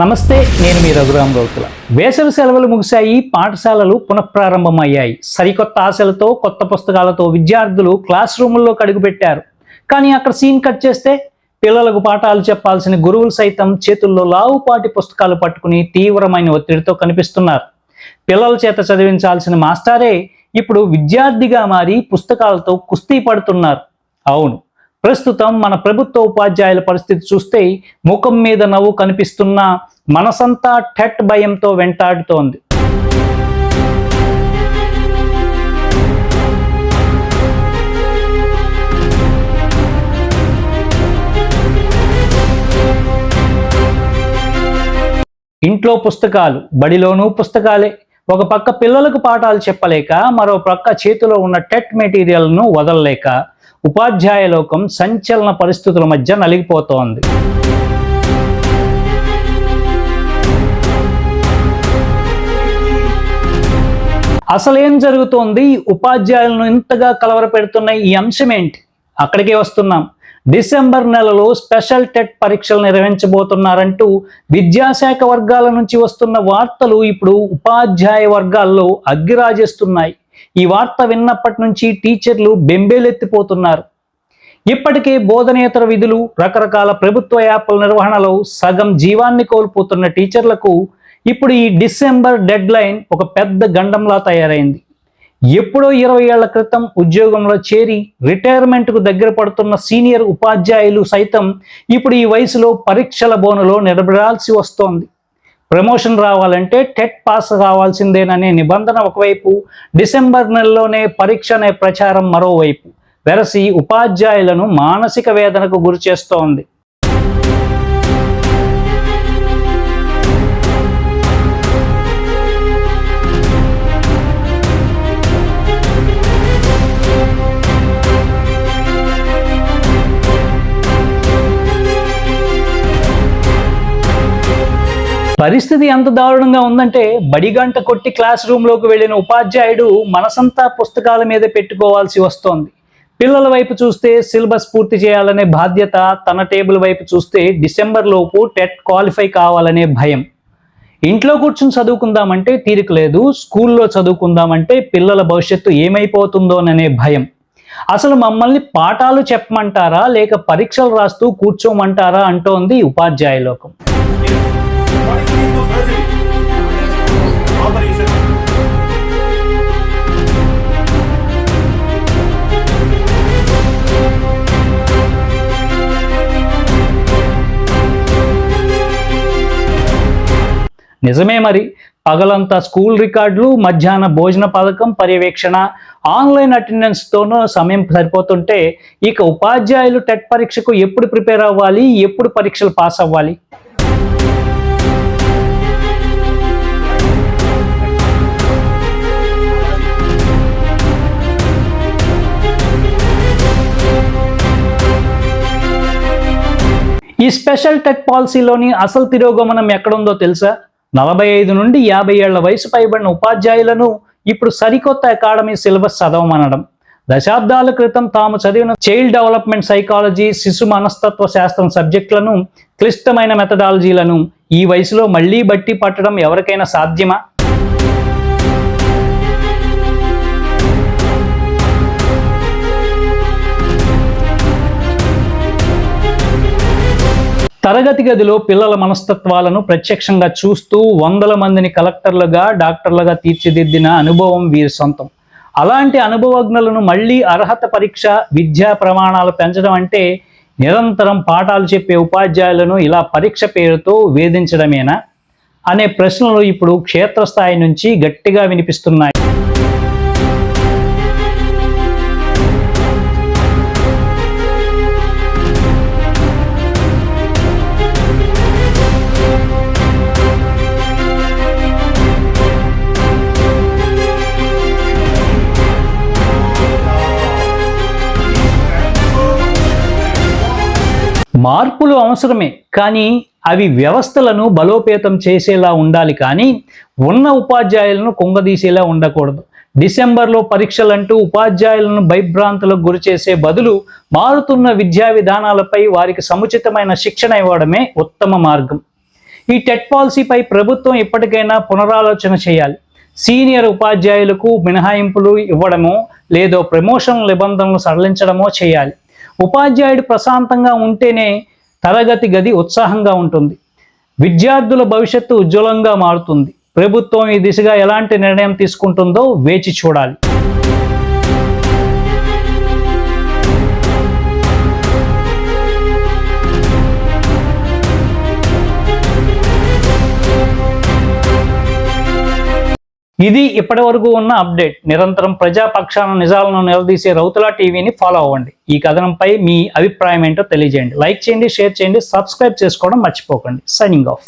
నమస్తే, నేను మీ రఘురామ్ గౌతుల. వేసవి సెలవులు ముగిశాయి, పాఠశాలలు పునఃప్రారంభమయ్యాయి. సరికొత్త ఆశలతో, కొత్త పుస్తకాలతో విద్యార్థులు క్లాస్ రూముల్లోకి అడుగుపెట్టారు. కానీ అక్కడ సీన్ కట్ చేస్తే పిల్లలకు పాఠాలు చెప్పాల్సిన గురువులు సైతం చేతుల్లో లావుపాటి పుస్తకాలు పట్టుకుని తీవ్రమైన ఒత్తిడితో కనిపిస్తున్నారు. పిల్లల చేత చదివించాల్సిన మాస్టారే ఇప్పుడు విద్యార్థిగా మారి పుస్తకాలతో కుస్తీ పడుతున్నారు. అవును, ప్రస్తుతం మన ప్రభుత్వ ఉపాధ్యాయుల పరిస్థితి చూస్తే ముఖం మీద నవ్వు కనిపిస్తున్న మనసంతా టెట్ భయంతో వెంటాడుతోంది. ఇంట్లో పుస్తకాలు, బడిలోనూ పుస్తకాలే. ఒక పక్క పిల్లలకు పాఠాలు చెప్పలేక, మరో పక్క చేతిలో ఉన్న టెట్ మెటీరియల్ను వదలలేక ఉపాధ్యాయ లోకం సంచలన పరిస్థితుల మధ్య నలిగిపోతోంది. అసలేం జరుగుతోంది? ఉపాధ్యాయులను ఇంతగా కలవరపెడుతున్న ఈ అంశం ఏంటి? అక్కడికే వస్తున్నాం. డిసెంబర్ నెలలో స్పెషల్ టెట్ పరీక్షలు నిర్వహించబోతున్నారంటూ విద్యాశాఖ వర్గాల నుంచి వస్తున్న వార్తలు ఇప్పుడు ఉపాధ్యాయ వర్గాల్లో అగ్గిరాజేస్తున్నాయి. ఈ వార్త విన్నప్పటి నుంచి టీచర్లు బెంబేలెత్తిపోతున్నారు. ఇప్పటికే బోధనేతర విధులు, రకరకాల ప్రభుత్వ యాప్ల నిర్వహణలో సగం జీవాన్ని కోల్పోతున్న టీచర్లకు ఇప్పుడు ఈ డిసెంబర్ డెడ్ లైన్ ఒక పెద్ద గండంలా తయారైంది. ఎప్పుడో 20 ఏళ్ల క్రితం ఉద్యోగంలో చేరి రిటైర్మెంట్కు దగ్గర పడుతున్న సీనియర్ ఉపాధ్యాయులు సైతం ఇప్పుడు ఈ వయసులో పరీక్షల బోనులో నిలబడాల్సి వస్తోంది. ప్రమోషన్ రావాలంటే టెట్ పాస్ కావాల్సిందేననే నిబంధన ఒకవైపు, డిసెంబర్ నెలలోనే పరీక్ష అనే ప్రచారం మరోవైపు వెరసి ఉపాధ్యాయులను మానసిక వేదనకు గురి చేస్తోంది. పరిస్థితి ఎంత దారుణంగా ఉందంటే, బడిగంట కొట్టి క్లాస్ రూమ్లోకి వెళ్ళిన ఉపాధ్యాయుడు మనసంతా పుస్తకాల మీద పెట్టుకోవాల్సి వస్తోంది. పిల్లల వైపు చూస్తే సిలబస్ పూర్తి చేయాలనే బాధ్యత, తన టేబుల్ వైపు చూస్తే డిసెంబర్ లోపు టెట్ క్వాలిఫై కావాలనే భయం. ఇంట్లో కూర్చుని చదువుకుందామంటే తీరిక లేదు, స్కూల్లో చదువుకుందామంటే పిల్లల భవిష్యత్తు ఏమైపోతుందోననే భయం. అసలు మమ్మల్ని పాఠాలు చెప్పమంటారా లేక పరీక్షలు రాస్తూ కూర్చోమంటారా అంటోంది ఉపాధ్యాయ లోకం. నిజమే మరి. పగలంతా స్కూల్ రికార్డులు, మధ్యాహ్న భోజన పథకం పర్యవేక్షణ, ఆన్లైన్ అటెండెన్స్తోనూ సమయం సరిపోతుంటే ఇక ఉపాధ్యాయులు టెట్ పరీక్షకు ఎప్పుడు ప్రిపేర్ అవ్వాలి, ఎప్పుడు పరీక్షలు పాస్ అవ్వాలి? ఈ స్పెషల్ టెట్ పాలసీలోని అసలు తిరోగమనం ఎక్కడుందో తెలుసా? 45 నుండి 50 ఏళ్ల వయసు పైబడిన ఉపాధ్యాయులను ఇప్పుడు సరికొత్త అకాడమీ సిలబస్ చదవమనడం, దశాబ్దాల క్రితం తాము చదివిన చైల్డ్ డెవలప్మెంట్ సైకాలజీ, శిశు మనస్తత్వ శాస్త్రం సబ్జెక్టులను, క్లిష్టమైన మెథడాలజీలను ఈ వయసులో మళ్లీ బట్టి పట్టడం ఎవరికైనా సాధ్యమా? తరగతి గదిలో పిల్లల మనస్తత్వాలను ప్రత్యక్షంగా చూస్తూ వందల మందిని కలెక్టర్లుగా, డాక్టర్లుగా తీర్చిదిద్దిన అనుభవం వీరి సొంతం. అలాంటి అనుభవజ్ఞులను మళ్లీ అర్హత పరీక్ష, విద్యా ప్రమాణాలు పెంచడం అంటే నిరంతరం పాఠాలు చెప్పే ఉపాధ్యాయులను ఇలా పరీక్ష పేరుతో వేధించడమేనా అనే ప్రశ్నలు ఇప్పుడు క్షేత్రస్థాయి నుంచి గట్టిగా వినిపిస్తున్నాయి. మార్పులు అవసరమే, కానీ అవి వ్యవస్థలను బలోపేతం చేసేలా ఉండాలి, కానీ ఉన్న ఉపాధ్యాయులను కుంగదీసేలా ఉండకూడదు. డిసెంబర్లో పరీక్షలంటూ ఉపాధ్యాయులను భయభ్రాంతులకు గురి చేసే బదులు మారుతున్న విద్యా విధానాలపై వారికి సముచితమైన శిక్షణ ఇవ్వడమే ఉత్తమ మార్గం. ఈ టెట్ పాలసీపై ప్రభుత్వం ఇప్పటికైనా పునరాలోచన చేయాలి. సీనియర్ ఉపాధ్యాయులకు మినహాయింపులు ఇవ్వడమో లేదో ప్రమోషన్ నిబంధనలు సడలించడమో చేయాలి. ఉపాధ్యాయుడు ప్రశాంతంగా ఉంటేనే తరగతి గది ఉత్సాహంగా ఉంటుంది, విద్యార్థుల భవిష్యత్తు ఉజ్వలంగా మారుతుంది. ప్రభుత్వం ఈ దిశగా ఎలాంటి నిర్ణయం తీసుకుంటుందో వేచి చూడాలి. ఇది ఇప్పటివరకు ఉన్న అప్డేట్. నిరంతరం ప్రజాపక్షాన నిజాలను నిలదీసే రౌతుల టీవీని ఫాలో అవ్వండి. ఈ కథనంపై మీ అభిప్రాయం ఏంటో తెలియజేయండి. లైక్ చేయండి, షేర్ చేయండి, సబ్స్క్రైబ్ చేసుకోవడం మర్చిపోకండి. Signing off.